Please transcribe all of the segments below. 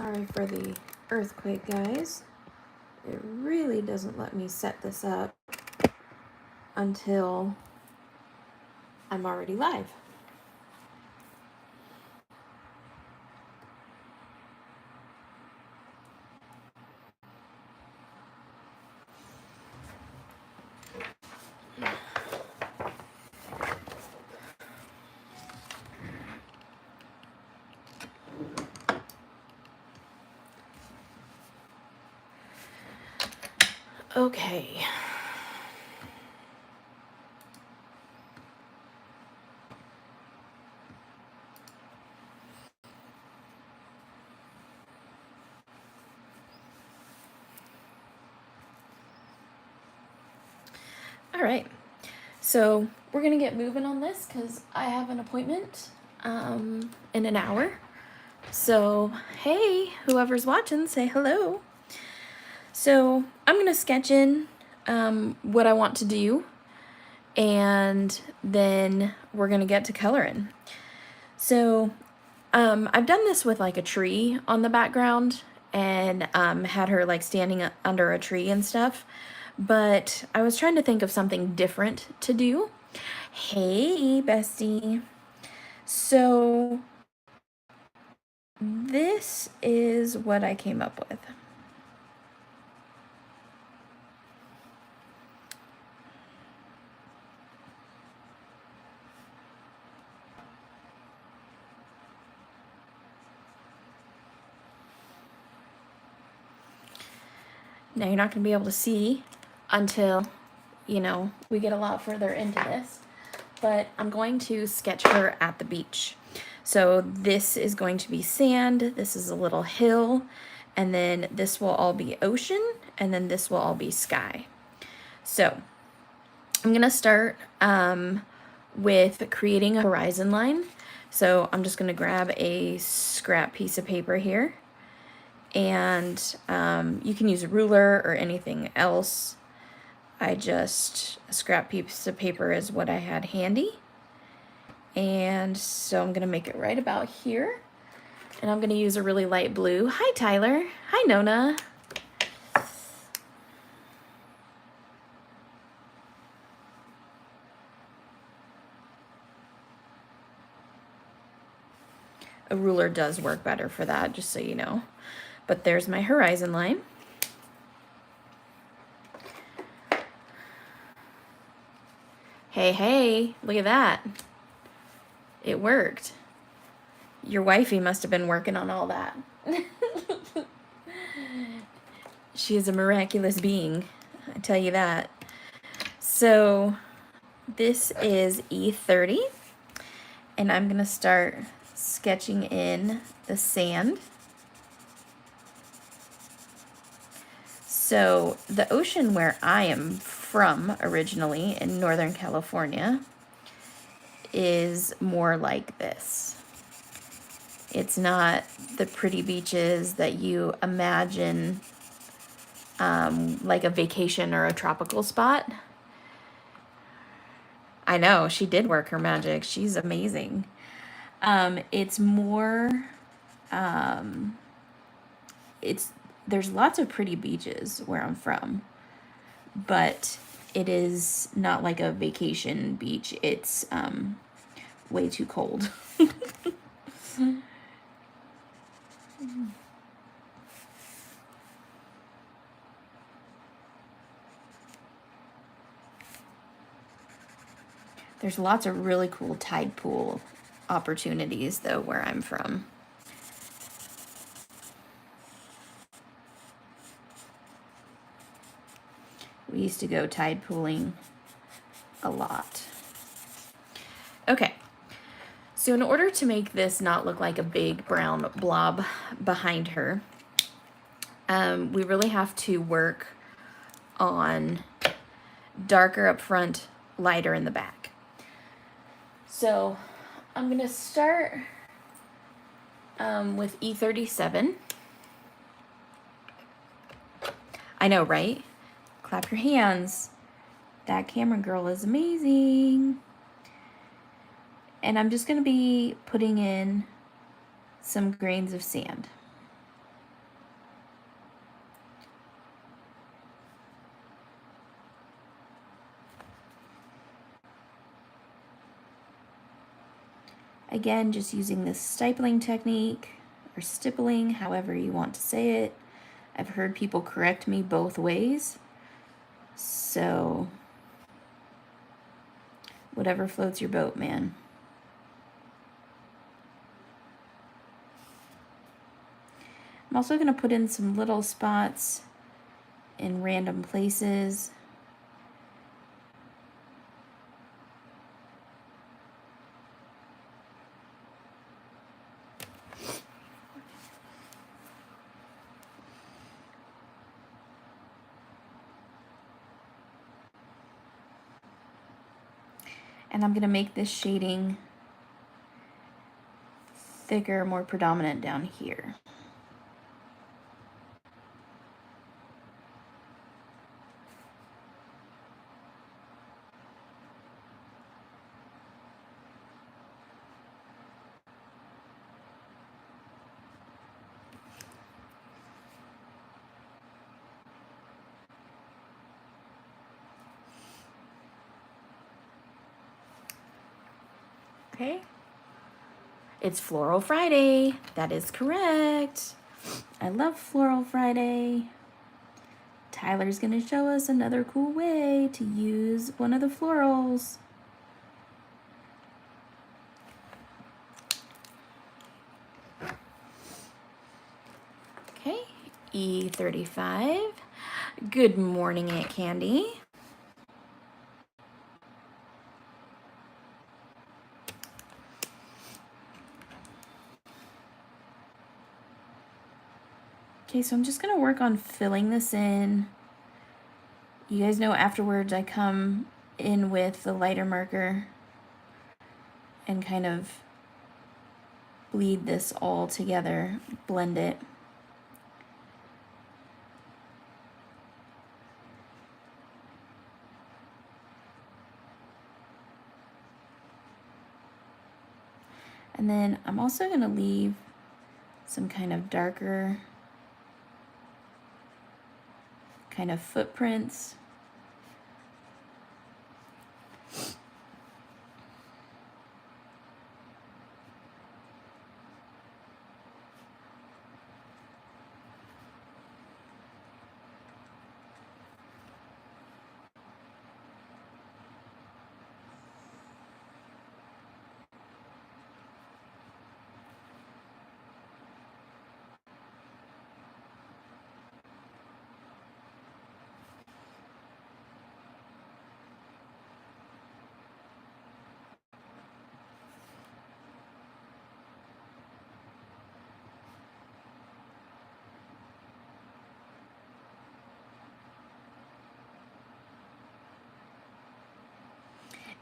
Sorry for the earthquake, guys. It really doesn't let me set this up until I'm already live. Okay. All right. So we're going to get moving on this because I have an appointment in an hour. So, hey, whoever's watching, say hello. So I'm going to sketch in what I want to do, and then we're going to get to coloring. So I've done this with like a tree on the background and had her like standing under a tree and stuff. But I was trying to think of something different to do. Hey, bestie. So this is what I came up with. Now you're not going to be able to see until, you know, we get a lot further into this. But I'm going to sketch her at the beach. So this is going to be sand, this is a little hill, and then this will all be ocean, and then this will all be sky. So I'm gonna start with creating a horizon line. So I'm just gonna grab a scrap piece of paper here, and you can use a ruler or anything else. A scrap piece of paper is what I had handy. And so I'm gonna make it right about here. And I'm gonna use a really light blue. Hi, Tyler. Hi, Nona. A ruler does work better for that, just so you know. But there's my horizon line. Hey, look at that. It worked. Your wifey must have been working on all that. She is a miraculous being, I tell you that. So this is E30, and I'm gonna start sketching in the sand. So the ocean where I am from originally in Northern California is more like this. It's not the pretty beaches that you imagine like a vacation or a tropical spot. I know, she did work her magic. She's amazing. It's more, there's lots of pretty beaches where I'm from, but it is not like a vacation beach. It's way too cold. There's lots of really cool tide pool opportunities though where I'm from. We used to go tide pooling a lot. Okay, so in order to make this not look like a big brown blob behind her, we really have to work on darker up front, lighter in the back. So I'm gonna start with E37. I know, right? Clap your hands. That camera girl is amazing. And I'm just gonna be putting in some grains of sand. Again, just using this stipling technique, or stippling, however you want to say it. I've heard people correct me both ways, so whatever floats your boat, man. I'm also going to put in some little spots in random places. And I'm going to make this shading thicker, more predominant down here. Okay. It's Floral Friday. That is correct. I love Floral Friday. Tyler's going to show us another cool way to use one of the florals. Okay, E35. Good morning, Aunt Candy. Okay, so I'm just going to work on filling this in. You guys know afterwards I come in with the lighter marker and kind of bleed this all together, blend it. And then I'm also going to leave some kind of darker kind of footprints.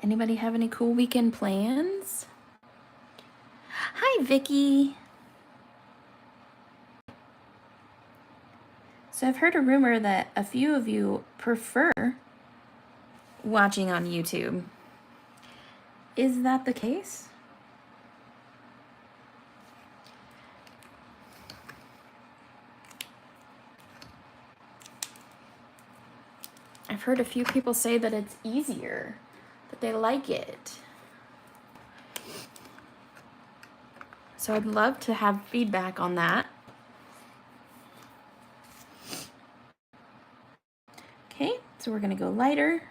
Anybody have any cool weekend plans? Hi, Vicky. So I've heard a rumor that a few of you prefer watching on YouTube. Is that the case? I've heard a few people say that it's easier, that they like it. So I'd love to have feedback on that. Okay, so we're gonna go lighter.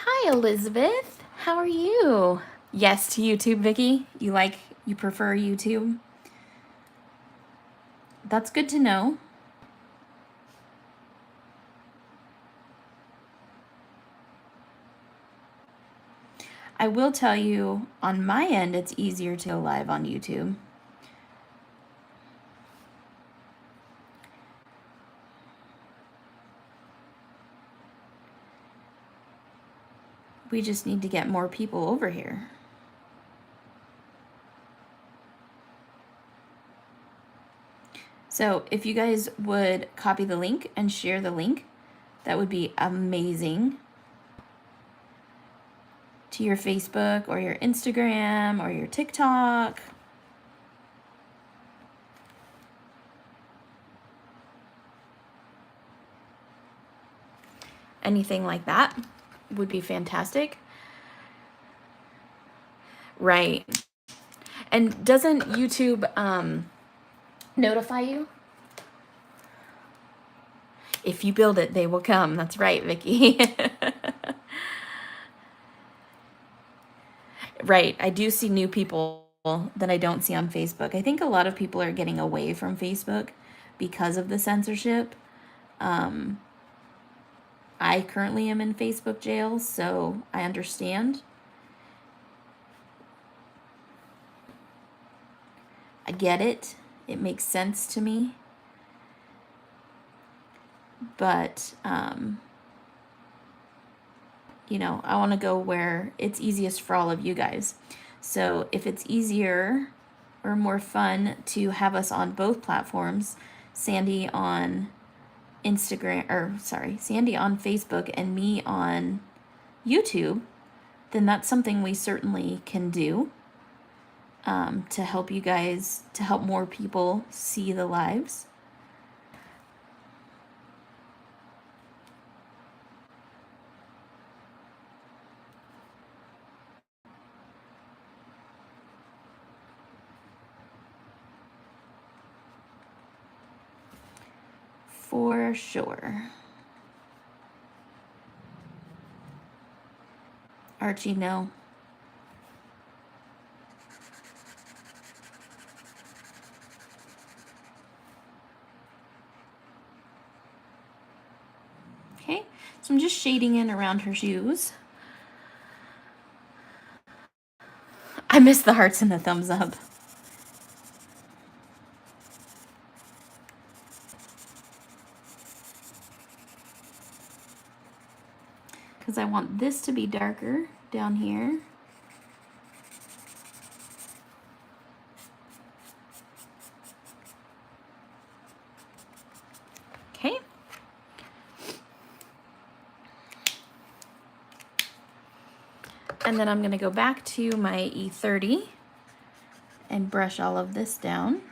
Hi, Elizabeth. How are you? Yes to YouTube, Vicky. You prefer YouTube? That's good to know. I will tell you, on my end, it's easier to go live on YouTube. We just need to get more people over here. So if you guys would copy the link and share the link, that would be amazing. To your Facebook or your Instagram or your TikTok. Anything like that would be fantastic. Right. And doesn't YouTube notify you? If you build it, they will come. That's right, Vicky. Right. I do see new people that I don't see on Facebook. I think a lot of people are getting away from Facebook because of the censorship. I currently am in Facebook jail, so I understand. I get it. It makes sense to me. But, you know, I want to go where it's easiest for all of you guys. So if it's easier or more fun to have us on both platforms, Sandy on Instagram, or sorry, Sandy on Facebook and me on YouTube, then that's something we certainly can do to help you guys, to help more people see the lives. For sure. Archie, no. Okay, so I'm just shading in around her shoes. I miss the hearts and the thumbs up. Because I want this to be darker down here. Okay. And then I'm going to go back to my E30 and brush all of this down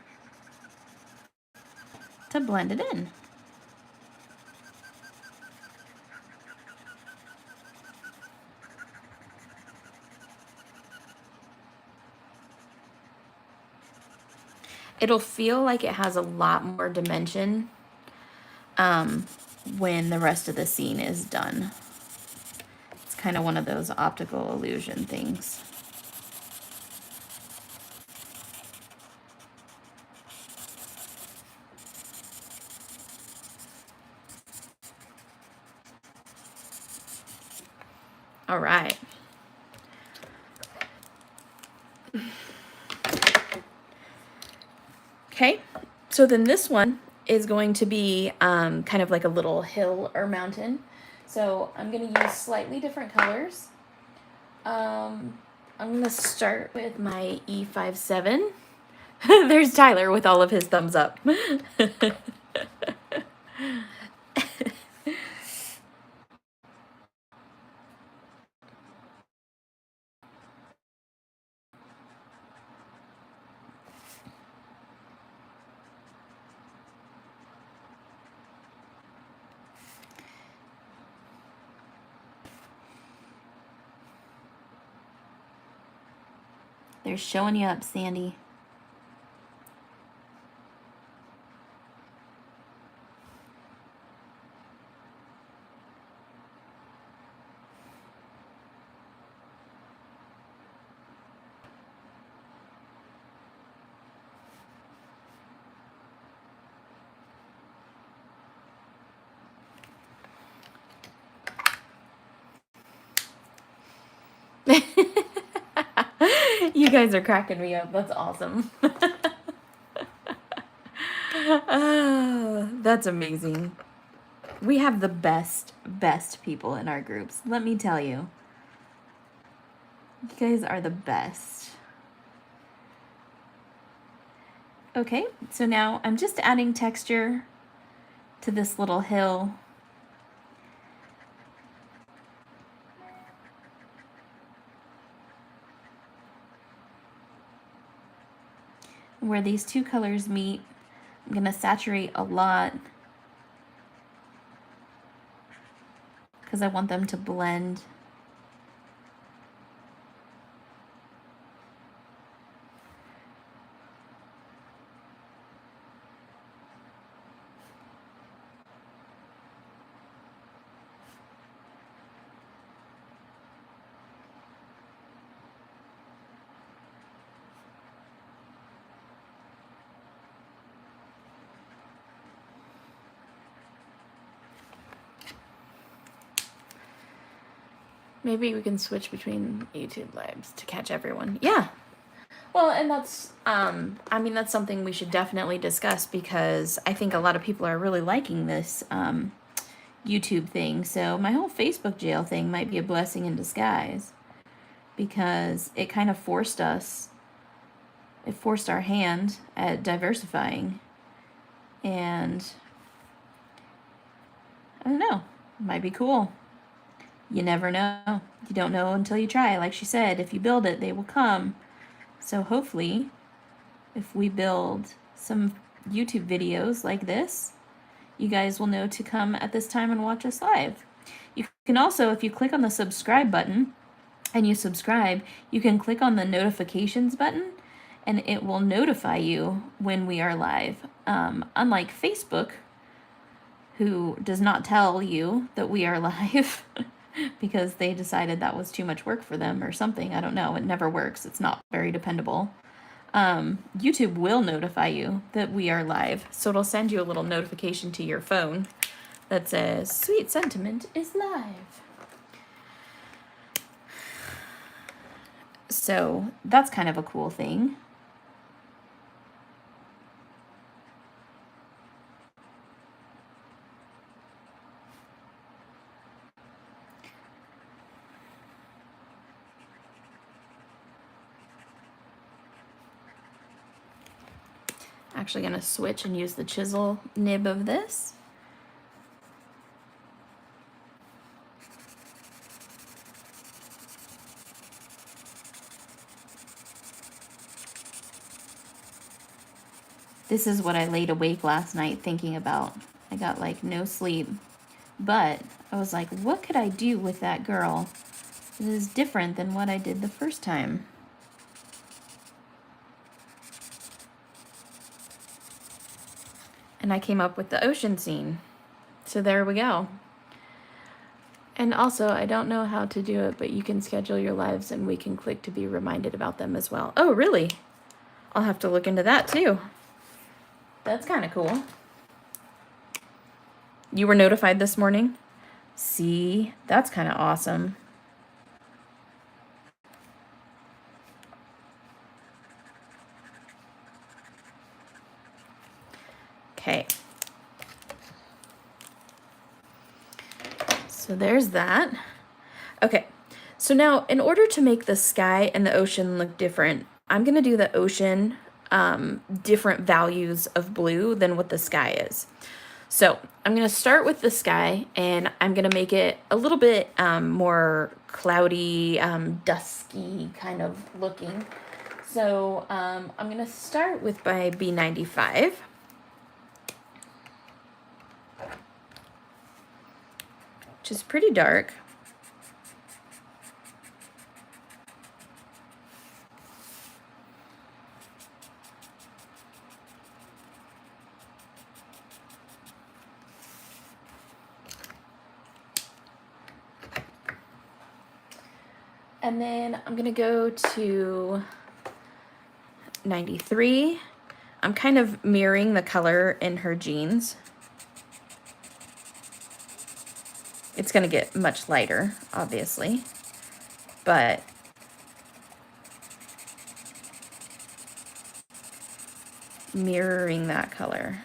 to blend it in. It'll feel like it has a lot more dimension when the rest of the scene is done. It's kind of one of those optical illusion things. All right. Okay, so then this one is going to be kind of like a little hill or mountain. So I'm going to use slightly different colors. I'm going to start with my E57. There's Tyler with all of his thumbs up. They're showing you up, Sandy. You guys are cracking me up. That's awesome. Oh, that's amazing. We have the best people in our groups. Let me tell you. You guys are the best. Okay, so now I'm just adding texture to this little hill. Where these two colors meet, I'm gonna saturate a lot because I want them to blend. Maybe we can switch between YouTube lives to catch everyone. Yeah. Well, and that's, I mean, that's something we should definitely discuss because I think a lot of people are really liking this YouTube thing. So my whole Facebook jail thing might be a blessing in disguise because it kind of forced us, it forced our hand at diversifying. And I don't know, it might be cool. You never know. You don't know until you try. Like she said, if you build it, they will come. So hopefully, if we build some YouTube videos like this, you guys will know to come at this time and watch us live. You can also, if you click on the subscribe button and you subscribe, you can click on the notifications button and it will notify you when we are live. Unlike Facebook, who does not tell you that we are live because they decided that was too much work for them or something. I don't know. It never works. It's not very dependable. YouTube will notify you that we are live. So it'll send you a little notification to your phone that says, Sweet Sentiment is live. So that's kind of a cool thing. Actually going to switch and use the chisel nib of this. This is what I laid awake last night thinking about. I got like no sleep, but I was like, what could I do with that girl that is different than what I did the first time? And I came up with the ocean scene. So there we go. And also, I don't know how to do it, but you can schedule your lives and we can click to be reminded about them as well. Oh, really? I'll have to look into that too. That's kind of cool. You were notified this morning? See, that's kind of awesome. Okay. So there's that. Okay. So now, in order to make the sky and the ocean look different, I'm going to do the ocean different values of blue than what the sky is. So I'm going to start with the sky, and I'm going to make it a little bit more cloudy, dusky kind of looking. So I'm going to start with my B95. Which is pretty dark. And then I'm gonna go to 93. I'm kind of mirroring the color in her jeans. It's gonna get much lighter, obviously, but mirroring that color.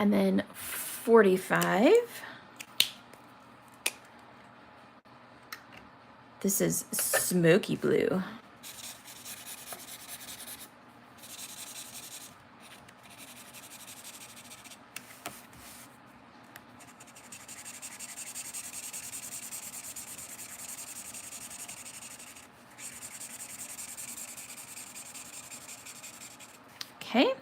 And then 45. This is smoky blue. Okay,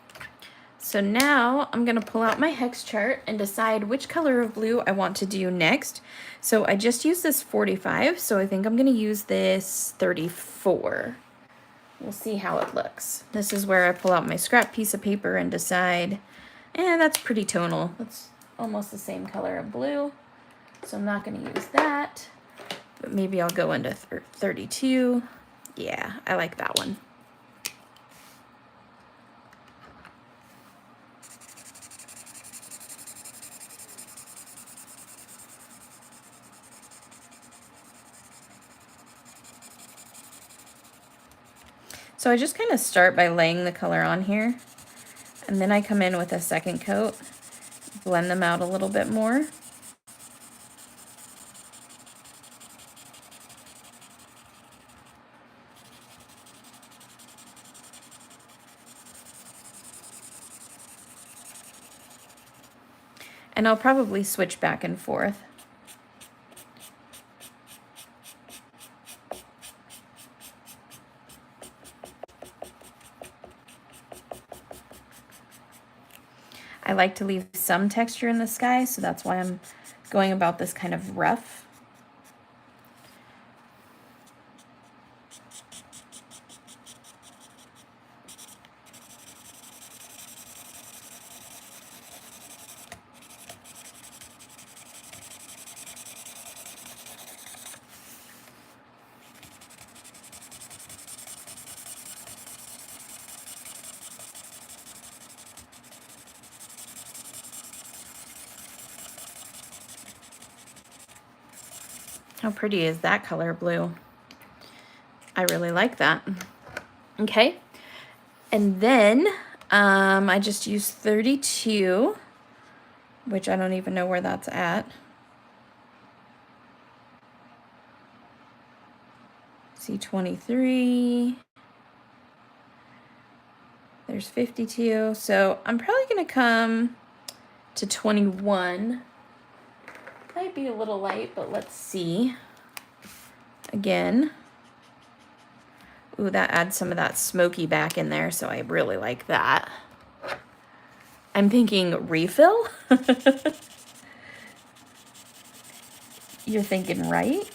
so now I'm gonna pull out my hex chart and decide which color of blue I want to do next. So I just used this 45, so I think I'm gonna use this 34. We'll see how it looks. This is where I pull out my scrap piece of paper and decide, that's pretty tonal. That's almost the same color of blue, so I'm not gonna use that, but maybe I'll go into 32. Yeah, I like that one. So I just kind of start by laying the color on here, and then I come in with a second coat, blend them out a little bit more. And I'll probably switch back and forth. I like to leave some texture in the sky, so that's why I'm going about this kind of rough. How pretty is that color blue? I really like that. Okay, and then I just used 32, which I don't even know where that's at. See 23. There's 52. So I'm probably gonna come to 21. Might be a little light, but let's see. Again. Ooh, that adds some of that smoky back in there, so I really like that. I'm thinking refill? You're thinking right?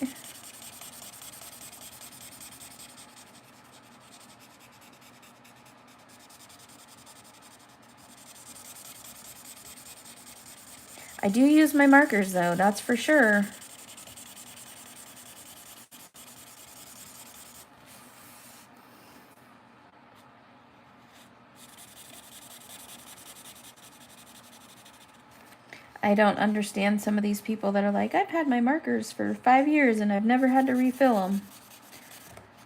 I do use my markers though, that's for sure. I don't understand some of these people that are like, I've had my markers for 5 years and I've never had to refill them.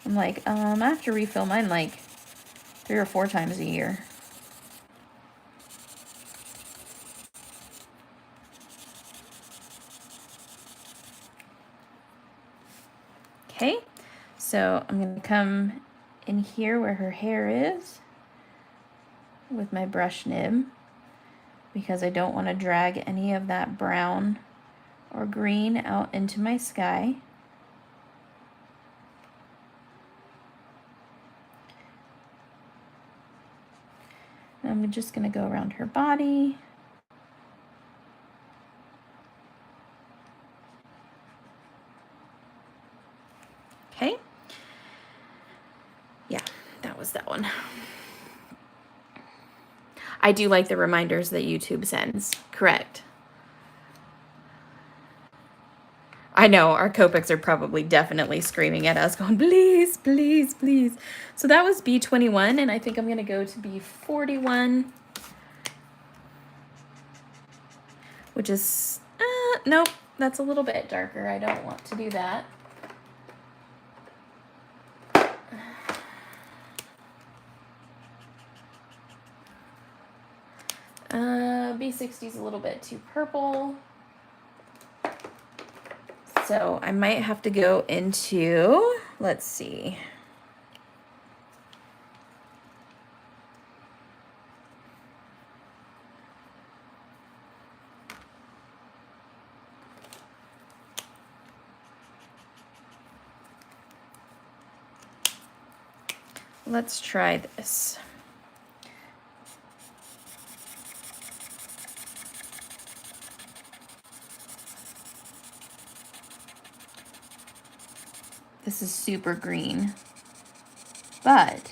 I'm like, I have to refill mine like 3 or 4 times a year. Okay, so I'm gonna come in here where her hair is with my brush nib because I don't want to drag any of that brown or green out into my sky. And I'm just gonna go around her body. Okay. Yeah, that was that one. I do like the reminders that YouTube sends. Correct. I know our Copics are probably definitely screaming at us going, please, please, please. So that was B21, and I think I'm going to go to B41, which is, nope, that's a little bit darker. I don't want to do that. B60 is a little bit too purple. So I might have to go into, let's see. Let's try this. This is super green, but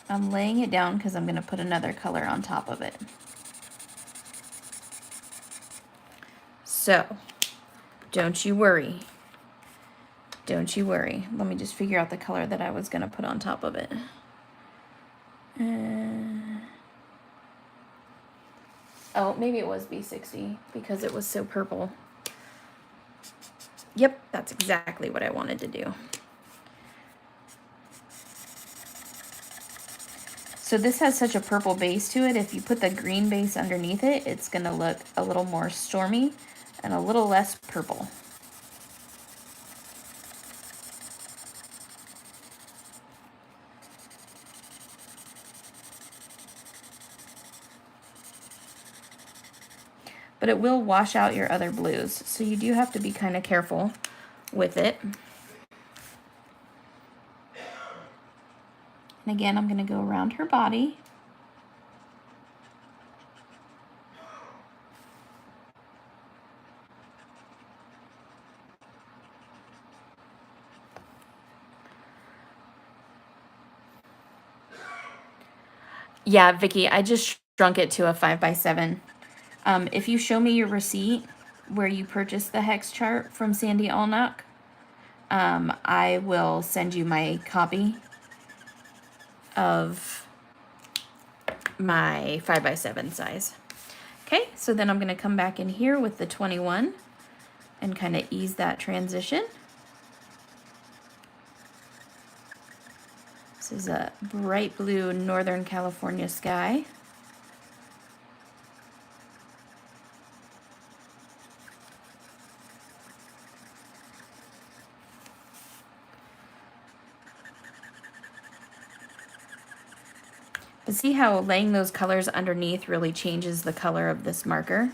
I'm laying it down because I'm going to put another color on top of it. So, don't you worry. Don't you worry. Let me just figure out the color that I was going to put on top of it. Oh, maybe it was B60 because it was so purple. Yep, that's exactly what I wanted to do. So this has such a purple base to it. If you put the green base underneath it, it's going to look a little more stormy and a little less purple. But it will wash out your other blues, so you do have to be kind of careful with it. And again, I'm going to go around her body. Yeah, Vicky, I just shrunk it to a 5x7. If you show me your receipt where you purchased the hex chart from Sandy Allnock, I will send you my copy of my 5x7 size. Okay, so then I'm going to come back in here with the 21 and kind of ease that transition. This is a bright blue Northern California sky. But see how laying those colors underneath really changes the color of this marker?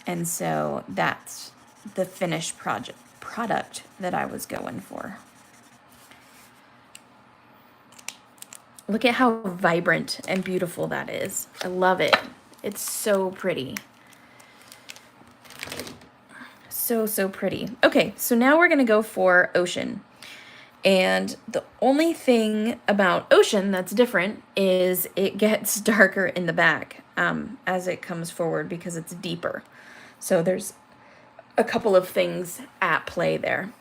And so that's the finished product that I was going for. Look at how vibrant and beautiful that is. I love it. It's so pretty. So, so pretty. Okay, so now we're gonna go for Ocean. And the only thing about Ocean that's different is it gets darker in the back as it comes forward because it's deeper. So there's a couple of things at play there.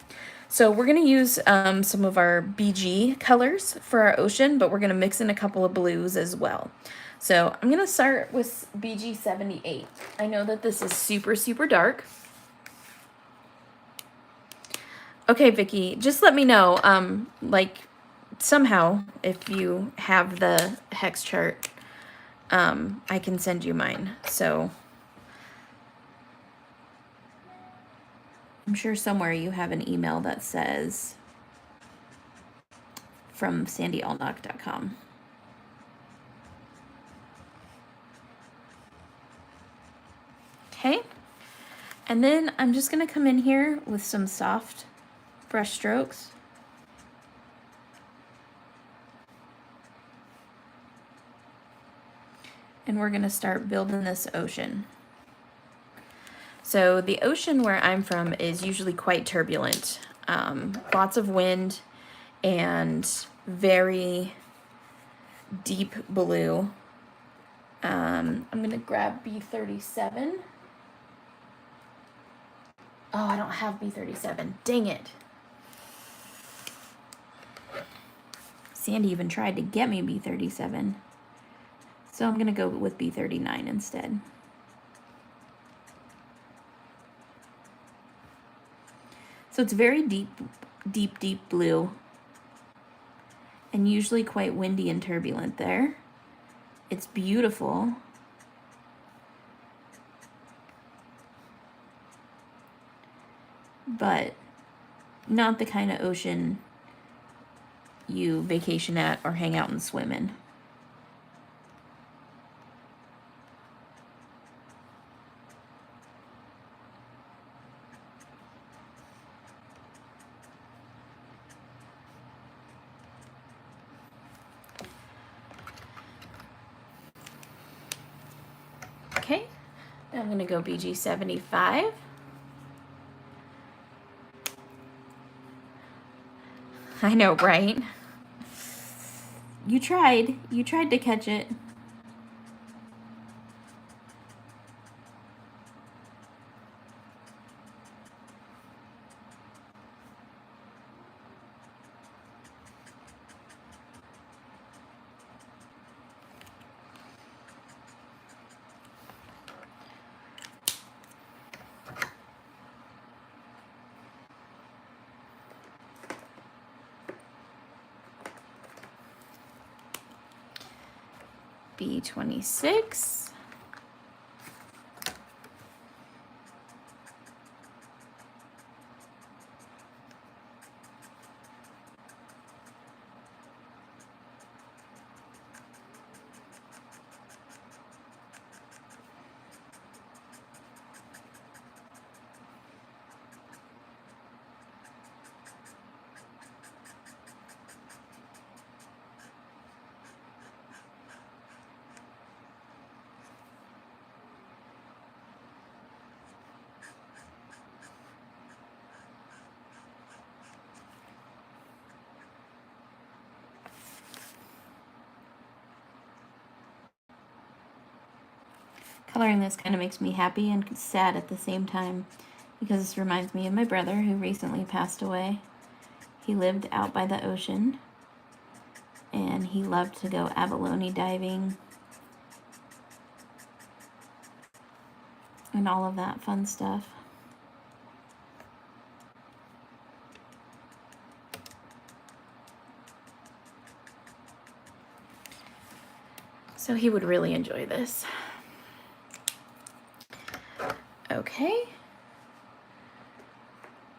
So we're going to use some of our BG colors for our Ocean, but we're going to mix in a couple of blues as well. So I'm going to start with BG 78. I know that this is super, super dark. Okay, Vicky, just let me know, like, somehow, if you have the hex chart, I can send you mine. So I'm sure somewhere you have an email that says from sandyallnock.com. Okay, and then I'm just going to come in here with some soft brush strokes. And we're going to start building this ocean. So the ocean where I'm from is usually quite turbulent. Lots of wind and very deep blue. I'm going to grab B37. Oh, I don't have B37. Dang it. Sandy even tried to get me B37. So I'm going to go with B39 instead. So it's very deep, deep, deep blue. And usually quite windy and turbulent there. It's beautiful. but not the kind of ocean you vacation at or hang out and swim in. Okay, now I'm gonna go BG 75. I know, right? You tried to catch it. B26. Coloring this kind of makes me happy and sad at the same time, because this reminds me of my brother who recently passed away. He lived out by the ocean, and he loved to go abalone diving and all of that fun stuff. So he would really enjoy this. Okay.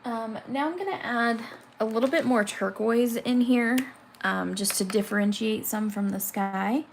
Now I'm gonna add a little bit more turquoise in here, just to differentiate some from the sky.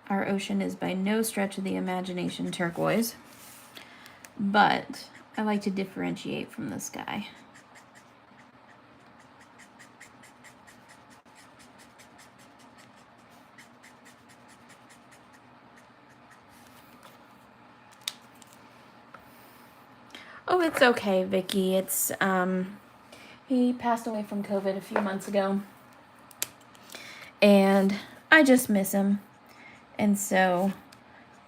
Our ocean is by no stretch of the imagination turquoise, but I like to differentiate from the sky. Oh, it's okay, Vicky. It's, he passed away from COVID a few months ago, and I just miss him. And so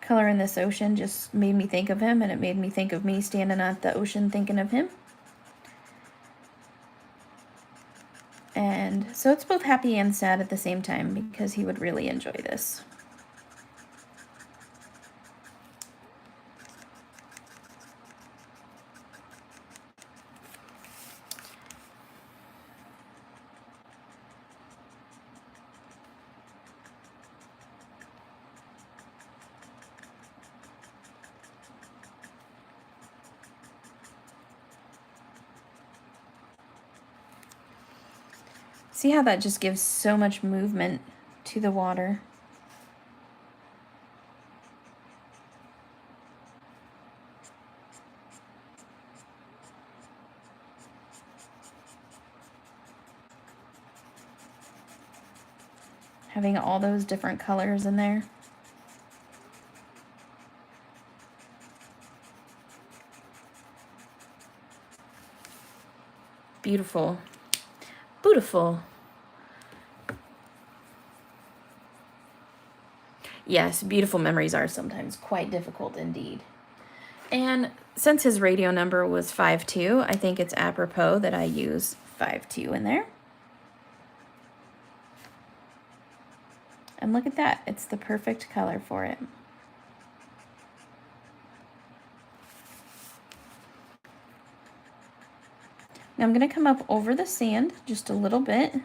coloring this ocean just made me think of him, and it made me think of me standing at the ocean thinking of him. And so it's both happy and sad at the same time, because he would really enjoy this. See how that just gives so much movement to the water? Having all those different colors in there. Beautiful. Beautiful. Yes, beautiful memories are sometimes quite difficult indeed. And since his radio number was 52, I think it's apropos that I use 52 in there. And look at that, it's the perfect color for it. Now I'm going to come up over the sand just a little bit.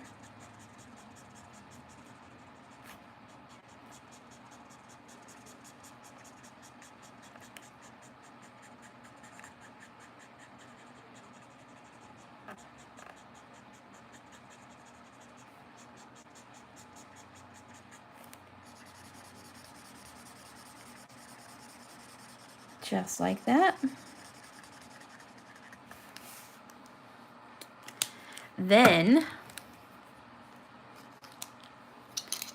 Just like that. Then,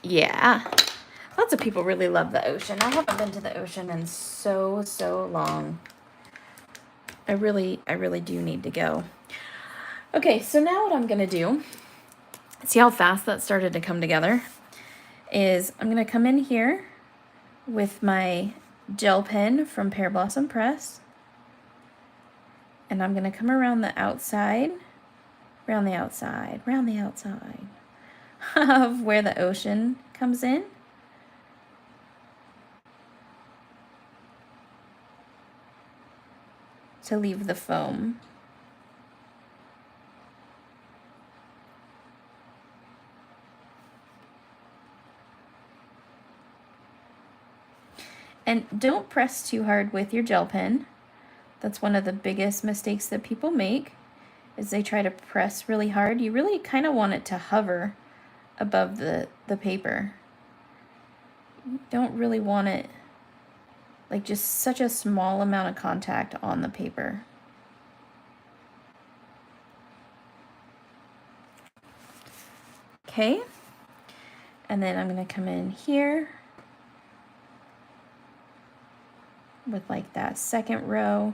yeah, lots of people really love the ocean. I haven't been to the ocean in so long. I really do need to go. Okay, so now what I'm gonna do, see how fast that started to come together, is I'm gonna come in here with my gel pen from Pear Blossom Press, and I'm gonna come around the outside, around the outside of where the ocean comes in. To leave the foam. And don't press too hard with your gel pen. That's one of the biggest mistakes that people make, is they try to press really hard. You really kind of want it to hover above the paper. You don't really want it like just such a small amount of contact on the paper. Okay, and then I'm gonna come in here with like that second row.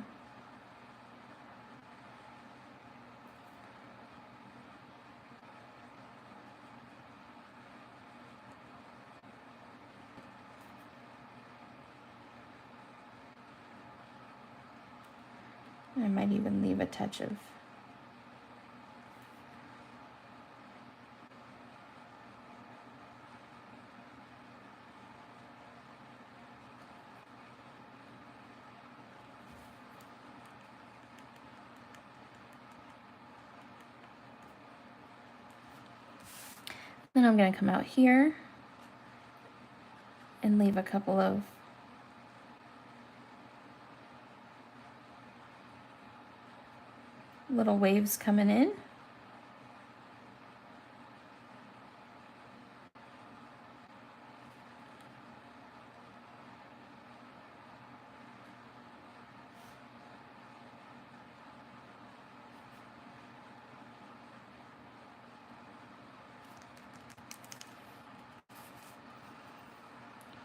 I might even leave a touch of then I'm going to come out here and leave a couple of little waves coming in.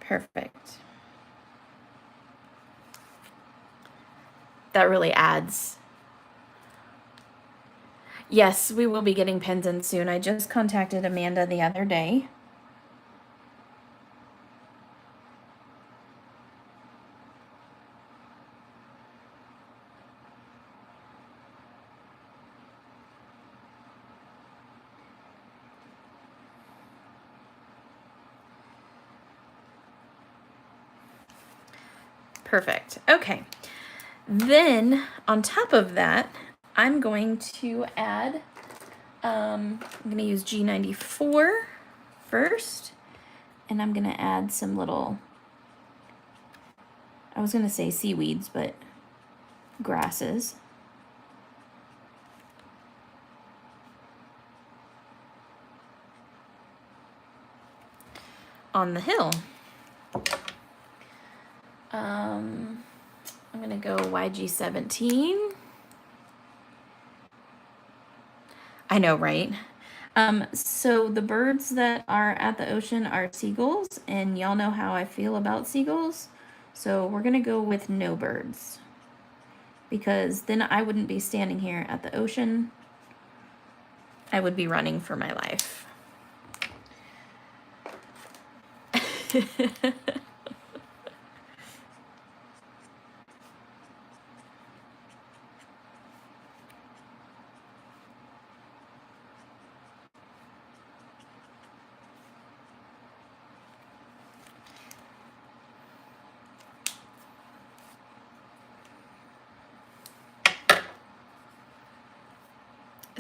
Perfect. That really adds. Yes, we will be getting pens in soon. I just contacted Amanda the other day. Perfect. Okay. Then on top of that, I'm going to add, I'm going to use G94 first, and I'm going to add some little, I was going to say seaweeds, but grasses. On the hill. I'm going to go YG17. I know, right? So the birds that are at the ocean are seagulls, and y'all know how I feel about seagulls. So we're going to go with no birds, because then I wouldn't be standing here at the ocean. I would be running for my life.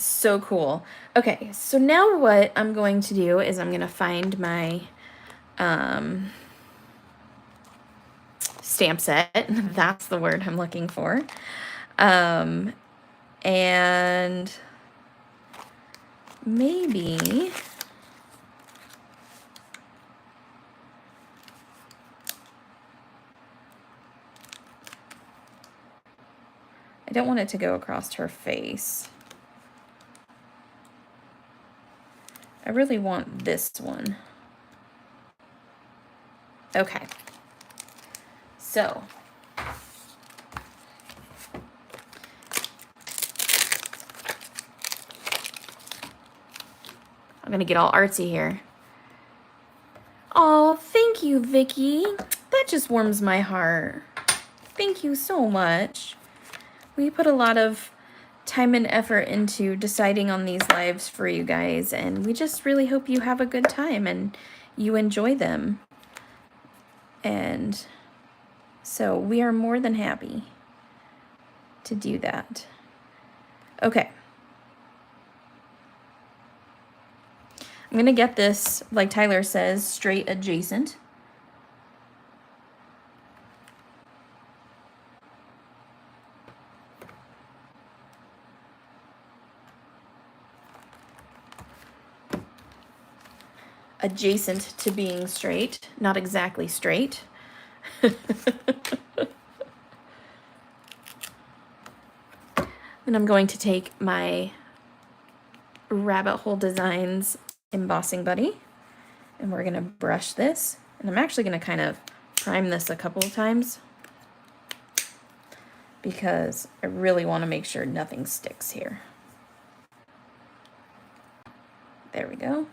So cool. Okay, so now what I'm going to do is I'm going to find my stamp set. That's the word I'm looking for. And maybe I don't want it to go across her face. I really want this one. Okay. So I'm gonna get all artsy here. Oh, thank you, Vicky. That just warms my heart. Thank you so much. We put a lot of time and effort into deciding on these lives for you guys, and we just really hope you have a good time and you enjoy them. And so we are more than happy to do that. Okay. I'm gonna get this, like Tyler says, straight adjacent. Adjacent to being straight, not exactly straight. And I'm going to take my Rabbit Hole Designs embossing buddy, and we're going to brush this. And I'm actually going to kind of prime this a couple of times because I really want to make sure nothing sticks here. There we go.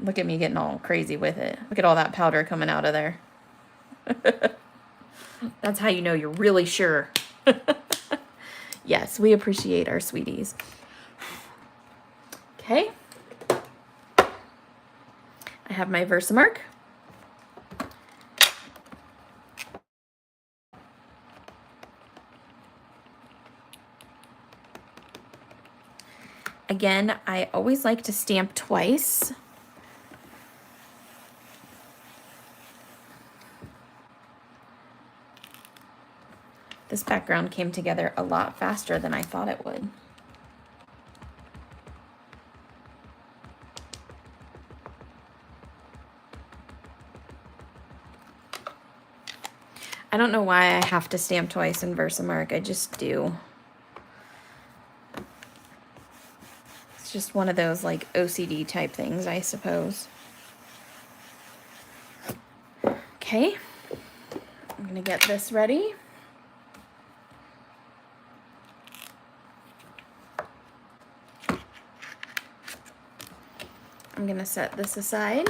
Look at me getting all crazy with it. Look at all that powder coming out of there. That's how you know you're really sure. Yes, we appreciate our sweeties. Okay. I have my Versamark. Again, I always like to stamp twice. This background came together a lot faster than I thought it would. I don't know why I have to stamp twice in Versamark. I just do. It's just one of those like OCD type things, I suppose. Okay, I'm gonna get this ready. I'm gonna set this aside.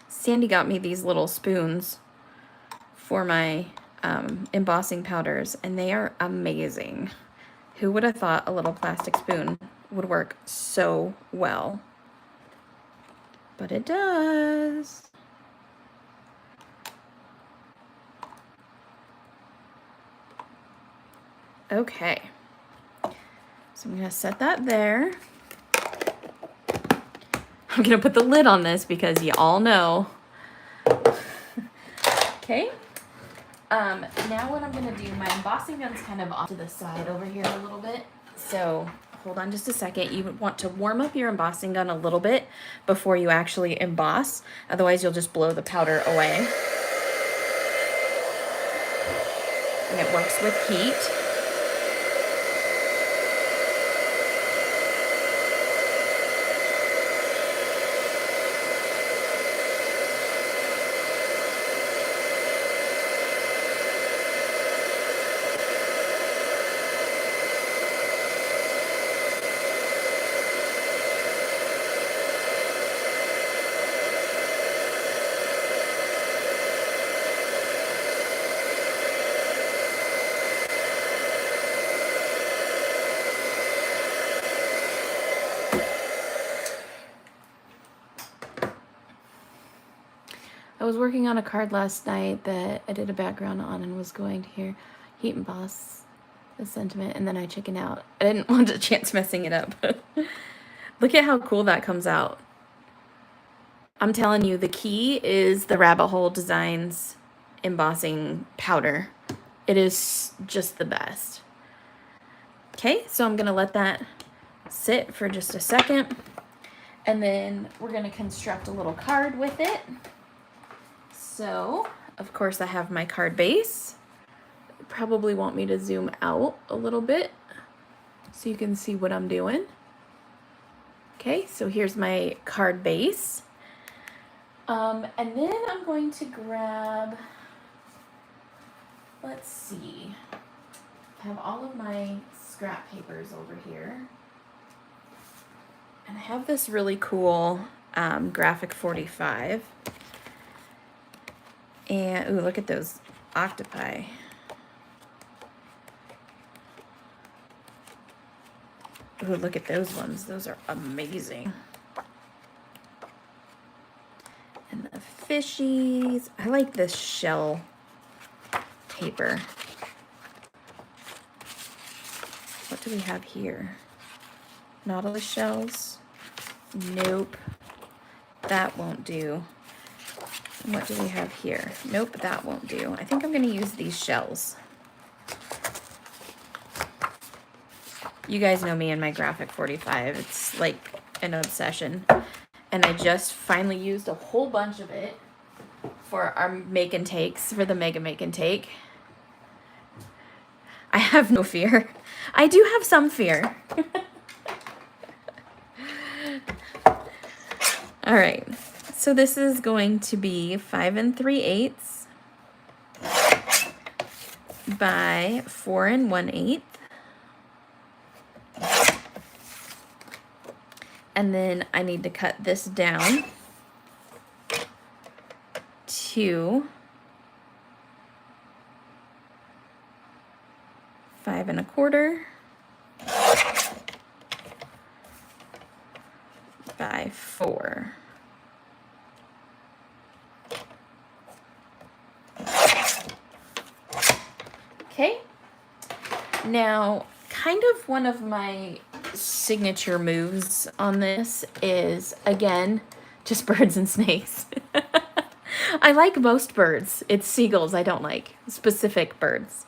Sandy got me these little spoons for my embossing powders, and they are amazing. Who would have thought a little plastic spoon would work so well? But it does. Okay, so I'm gonna set that there. I'm gonna put the lid on this because you all know. Okay. Now what I'm gonna do, my embossing gun's kind of off to the side over here a little bit. So hold on just a second. You want to warm up your embossing gun a little bit before you actually emboss. Otherwise you'll just blow the powder away. And it works with heat. was working on a card last night that I did a background on and was going to hear Heat and Boss, the sentiment, and then I chickened out. I didn't want a chance messing it up. Look at how cool that comes out. I'm telling you, the key is the Rabbit Hole Designs embossing powder. It is just the best. Okay, so I'm gonna let that sit for just a second, and then we're gonna construct a little card with it. So, of course, I have my card base. Probably want me to zoom out a little bit so you can see what I'm doing. Okay, so here's my card base. And then I'm going to grab, let's see, I have all of my scrap papers over here. And I have this really cool graphic 45. And, ooh, look at those octopi. Ooh, look at those ones. Those are amazing. And the fishies. I like this shell paper. What do we have here? Nautilus shells? Nope. That won't do. And what do we have here? Nope, that won't do. I think I'm going to use these shells. You guys know me and my graphic 45. It's like an obsession. And I just finally used a whole bunch of it for our make and takes, for the Mega Make and Take. I have no fear. I do have some fear. All right, so this is going to be 5 3/8 by 4 1/8. And then I need to cut this down to 5 1/4 by 4. Okay. Now, kind of one of my signature moves on this is, again, just birds and snakes. I like most birds. It's seagulls I don't like, specific birds.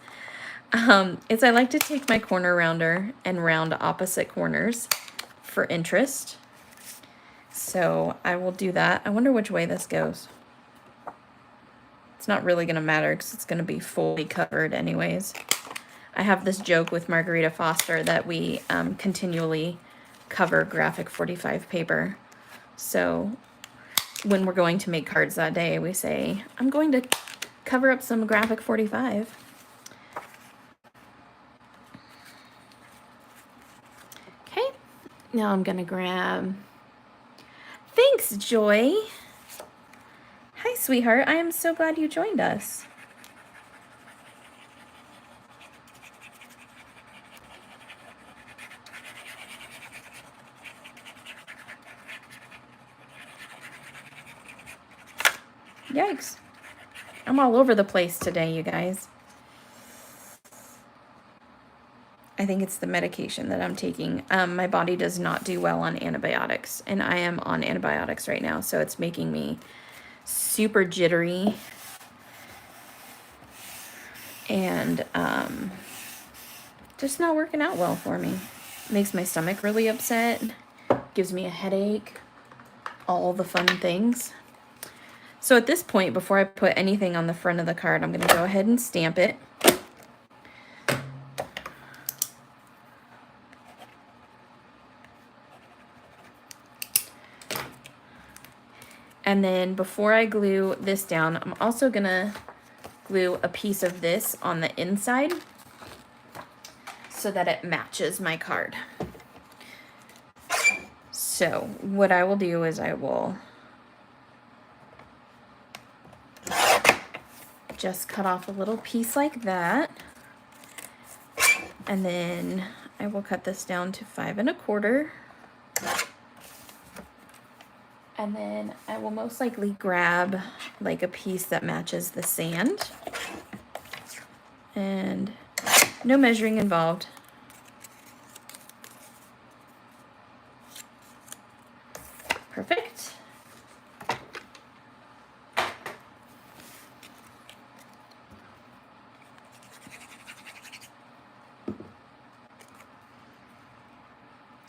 I like to take my corner rounder and round opposite corners for interest. So I will do that. I wonder which way this goes. It's not really going to matter because it's going to be fully covered anyways. I have this joke with Margarita Foster that we continually cover graphic 45 paper. So when we're going to make cards that day, we say, I'm going to cover up some graphic 45. Okay, now I'm going to grab... Thanks, Joy. Hi, sweetheart. I am so glad you joined us. Yikes. I'm all over the place today, you guys. I think it's the medication that I'm taking. My body does not do well on antibiotics, and I am on antibiotics right now, so it's making me super jittery and just not working out well for me. Makes my stomach really upset, gives me a headache, all the fun things. So at this point, before I put anything on the front of the card, I'm going to go ahead and stamp it. And then before I glue this down, I'm also going to glue a piece of this on the inside so that it matches my card. So what I will do is I will just cut off a little piece like that. And then I will cut this down to 5 1/4. And then I will most likely grab like a piece that matches the sand. And no measuring involved. Perfect.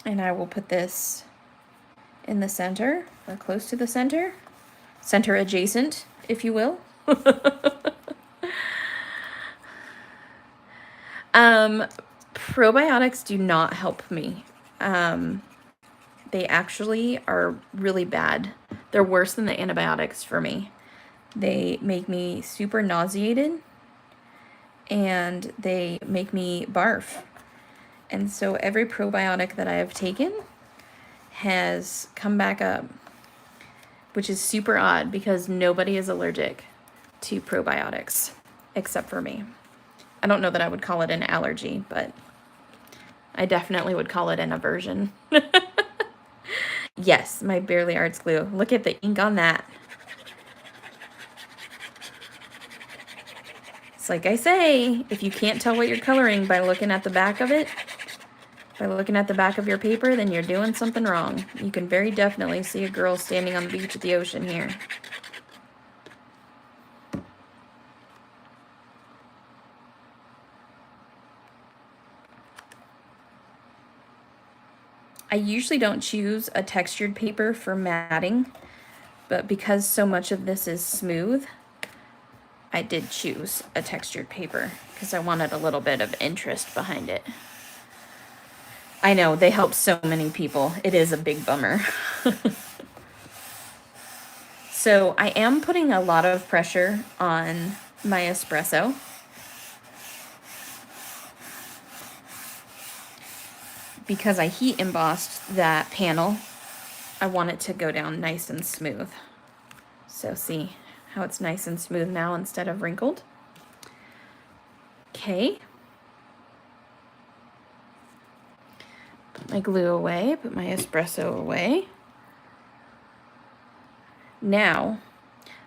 And I will put this in the center, or close to the center. Center adjacent, if you will. Probiotics do not help me. They actually are really bad. They're worse than the antibiotics for me. They make me super nauseated and they make me barf. And so every probiotic that I have taken has come back up, which is super odd because nobody is allergic to probiotics except for me. I don't know that I would call it an allergy, but I definitely would call it an aversion. Yes, my Barely Arts glue. Look at the ink on that. It's like I say, if you can't tell what you're coloring by looking at the back of it, by looking at the back of your paper, then you're doing something wrong. You can very definitely see a girl standing on the beach at the ocean here. I usually don't choose a textured paper for matting, but because so much of this is smooth, I did choose a textured paper because I wanted a little bit of interest behind it. I know, they help so many people. It is a big bummer. So I am putting a lot of pressure on my espresso. Because I heat embossed that panel, I want it to go down nice and smooth. So see how it's nice and smooth now instead of wrinkled? Okay. Put my glue away, put my espresso away. Now,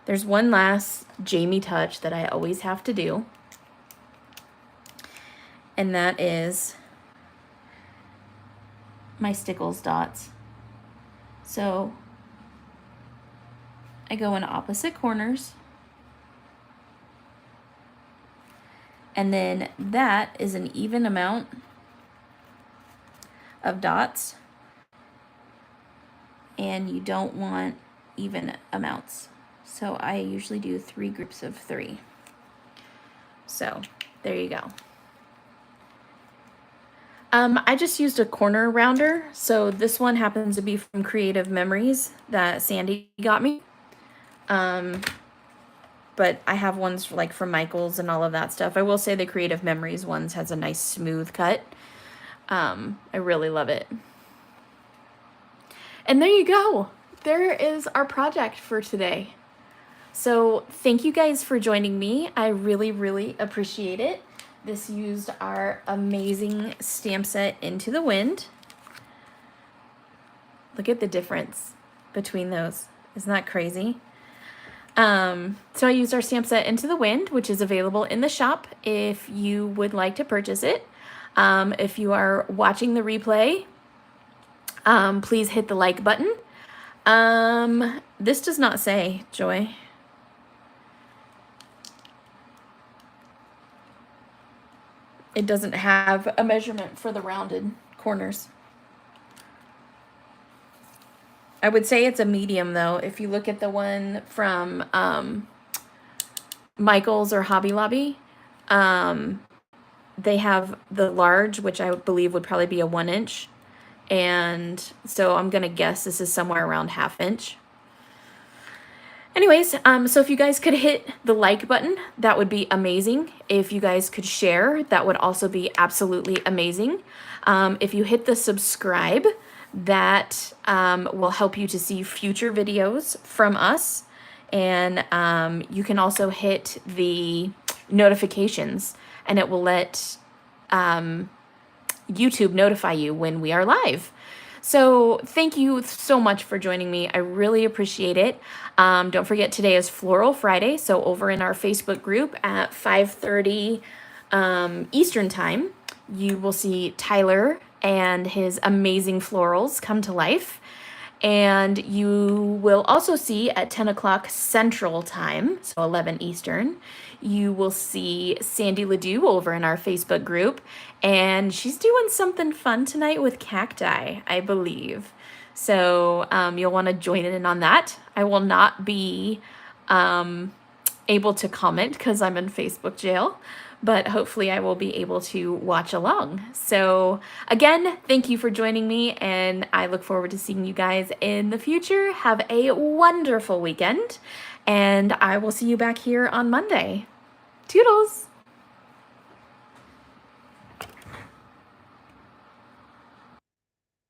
there's one last Jammie touch that I always have to do, and that is my Stickles dots. So I go in opposite corners, and then that is an even amount of dots, and you don't want even amounts. So I usually do 3 groups of 3. So there you go. I just used a corner rounder. So this one happens to be from Creative Memories that Sandy got me. But I have ones like from Michael's and all of that stuff. I will say the Creative Memories ones has a nice smooth cut. I really love it. And there you go. There is our project for today. So thank you guys for joining me. I really, really appreciate it. This used our amazing stamp set Into the Wind. Look at the difference between those. Isn't that crazy? So I used our stamp set Into the Wind, which is available in the shop if you would like to purchase it. If you are watching the replay, please hit the like button. This does not say, Joy. It doesn't have a measurement for the rounded corners. I would say it's a medium though. If you look at the one from Michael's or Hobby Lobby, they have the large, which I believe would probably be a 1 inch. And so I'm gonna guess this is somewhere around 1/2 inch. Anyways, so if you guys could hit the like button, that would be amazing. If you guys could share, that would also be absolutely amazing. If you hit the subscribe, that will help you to see future videos from us. And you can also hit the notifications, and it will let YouTube notify you when we are live. So thank you so much for joining me. I really appreciate it. Don't forget today is Floral Friday. So over in our Facebook group at 5:30 Eastern time, you will see Tyler and his amazing florals come to life. And you will also see at 10 o'clock Central Time, so 11 Eastern, you will see Sandy Ledoux over in our Facebook group. And she's doing something fun tonight with cacti, I believe. So you'll want to join in on that. I will not be able to comment because I'm in Facebook jail, but hopefully I will be able to watch along. So again, thank you for joining me, and I look forward to seeing you guys in the future. Have a wonderful weekend, and I will see you back here on Monday. Toodles!